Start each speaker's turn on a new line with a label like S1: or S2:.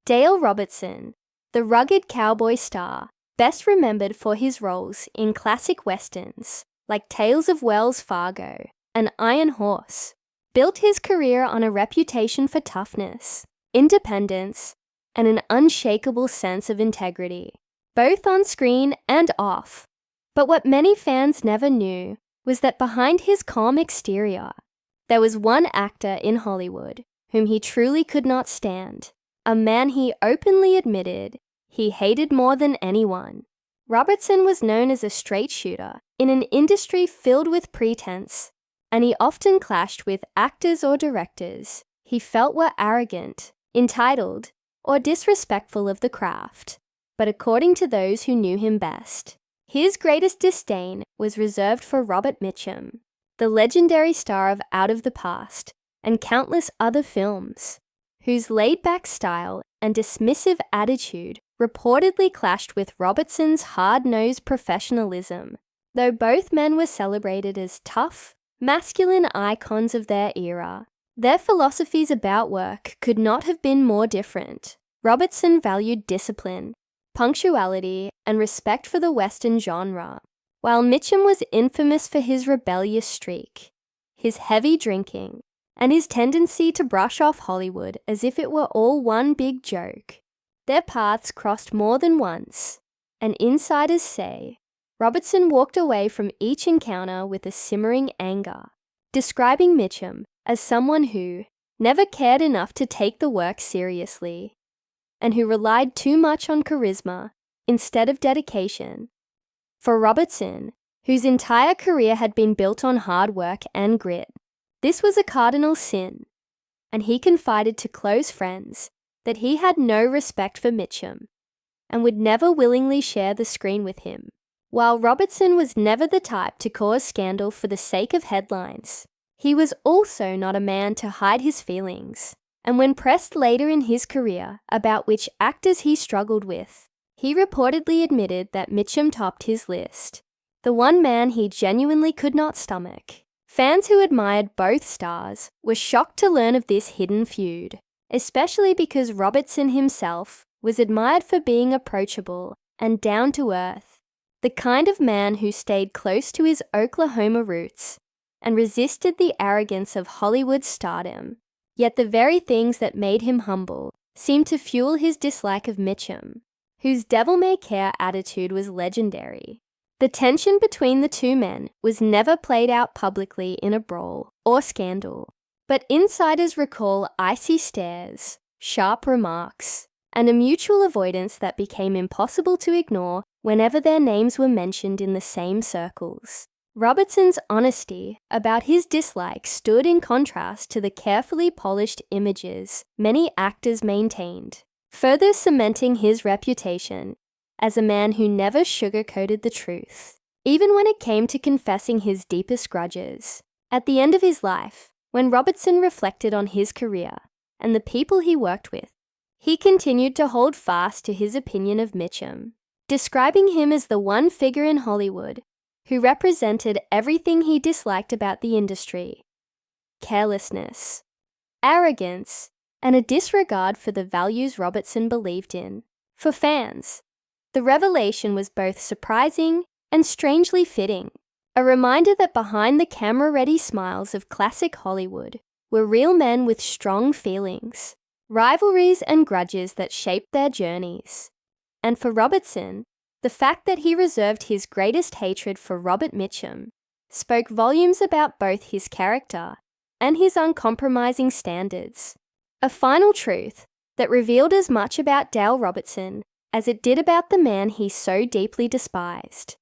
S1: Dale Robertson, the rugged cowboy star, best remembered for his roles in classic westerns like Tales of Wells' Fargo and Iron Horse, built his career on a reputation for toughness, independence, and an unshakable sense of integrity, both on screen and off. But what many fans never knew was that behind his calm exterior, there was one actor in Hollywood whom he truly could not stand, a man he openly admitted he hated more than anyone. Robertson was known as a straight shooter in an industry filled with pretense, and he often clashed with actors or directors he felt were arrogant, entitled, or disrespectful of the craft. But according to those who knew him best, his greatest disdain was reserved for Robert Mitchum, the legendary star of Out of the Past and countless other films, whose laid-back style and dismissive attitude reportedly clashed with Robertson's hard-nosed professionalism, though both men were celebrated as tough, masculine icons of their era. Their philosophies about work could not have been more different. Robertson valued discipline, punctuality, and respect for the Western genre, while Mitchum was infamous for his rebellious streak, his heavy drinking, and his tendency to brush off Hollywood as if it were all one big joke. Their paths crossed more than once, and insiders say Robertson walked away from each encounter with a simmering anger, describing Mitchum as someone who never cared enough to take the work seriously, and who relied too much on charisma instead of dedication. For Robertson, whose entire career had been built on hard work and grit, this was a cardinal sin, and he confided to close friends that he had no respect for Mitchum and would never willingly share the screen with him. While Robertson was never the type to cause scandal for the sake of headlines, he was also not a man to hide his feelings, and when pressed later in his career about which actors he struggled with, he reportedly admitted that Mitchum topped his list, the one man he genuinely could not stomach. Fans who admired both stars were shocked to learn of this hidden feud, especially because Robertson himself was admired for being approachable and down-to-earth, the kind of man who stayed close to his Oklahoma roots and resisted the arrogance of Hollywood stardom. Yet the very things that made him humble seemed to fuel his dislike of Mitchum, whose devil-may-care attitude was legendary. The tension between the two men was never played out publicly in a brawl or scandal, but insiders recall icy stares, sharp remarks, and a mutual avoidance that became impossible to ignore whenever their names were mentioned in the same circles. Robertson's honesty about his dislike stood in contrast to the carefully polished images many actors maintained, further cementing his reputation as a man who never sugar-coated the truth, even when it came to confessing his deepest grudges. At the end of his life, when Robertson reflected on his career and the people he worked with, he continued to hold fast to his opinion of Mitchum, describing him as the one figure in Hollywood who represented everything he disliked about the industry: carelessness, arrogance, and a disregard for the values Robertson believed in. For fans, the revelation was both surprising and strangely fitting, a reminder that behind the camera-ready smiles of classic Hollywood were real men with strong feelings, rivalries and grudges that shaped their journeys. And for Robertson, the fact that he reserved his greatest hatred for Robert Mitchum spoke volumes about both his character and his uncompromising standards. A final truth that revealed as much about Dale Robertson as it did about the man he so deeply despised.